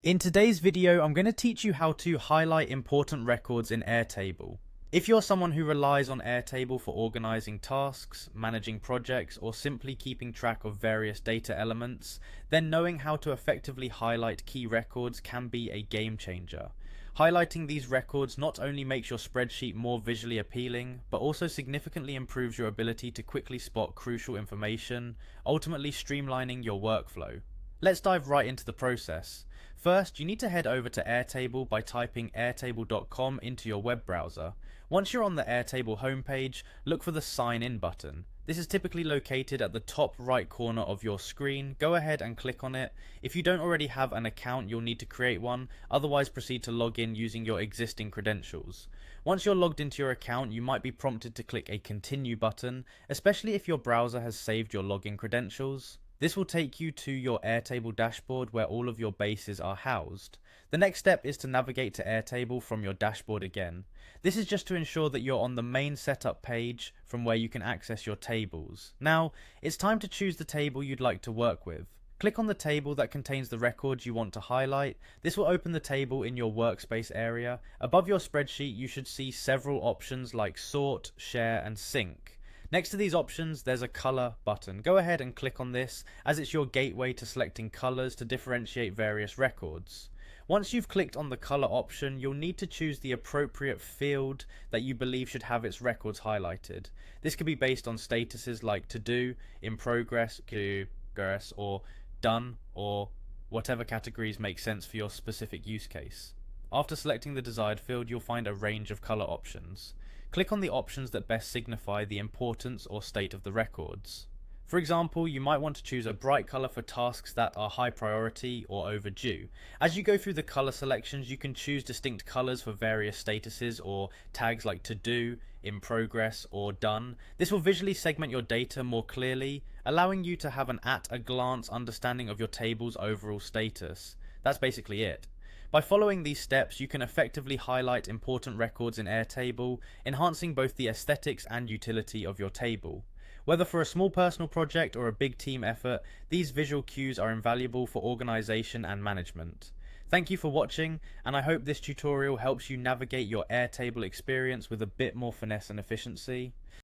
In today's video, I'm going to teach you how to highlight important records in Airtable. If you're someone who relies on Airtable for organizing tasks, managing projects, or simply keeping track of various data elements, then knowing how to effectively highlight key records can be a game changer. Highlighting these records not only makes your spreadsheet more visually appealing, but also significantly improves your ability to quickly spot crucial information, ultimately streamlining your workflow. Let's dive right into the process. First, you need to head over to Airtable by typing airtable.com into your web browser. Once you're on the Airtable homepage, look for the Sign In button. This is typically located at the top right corner of your screen. Go ahead and click on it. If you don't already have an account, you'll need to create one. Otherwise, proceed to log in using your existing credentials. Once you're logged into your account, you might be prompted to click a Continue button, especially if your browser has saved your login credentials. This will take you to your Airtable dashboard where all of your bases are housed. The next step is to navigate to Airtable from your dashboard again. This is just to ensure that you're on the main setup page from where you can access your tables. Now, it's time to choose the table you'd like to work with. Click on the table that contains the records you want to highlight. This will open the table in your workspace area. Above your spreadsheet, you should see several options like Sort, Share, and Sync. Next to these options, there's a color button. Go ahead and click on this, as it's your gateway to selecting colors to differentiate various records. Once you've clicked on the color option, you'll need to choose the appropriate field that you believe should have its records highlighted. This could be based on statuses like to do, in progress, or done, or whatever categories make sense for your specific use case. After selecting the desired field, you'll find a range of color options. Click on the options that best signify the importance or state of the records. For example, you might want to choose a bright color for tasks that are high priority or overdue. As you go through the color selections, you can choose distinct colors for various statuses or tags like to do, in progress, or done. This will visually segment your data more clearly, allowing you to have an at-a-glance understanding of your table's overall status. That's basically it. By following these steps, you can effectively highlight important records in Airtable, enhancing both the aesthetics and utility of your table. Whether for a small personal project or a big team effort, these visual cues are invaluable for organization and management. Thank you for watching, and I hope this tutorial helps you navigate your Airtable experience with a bit more finesse and efficiency.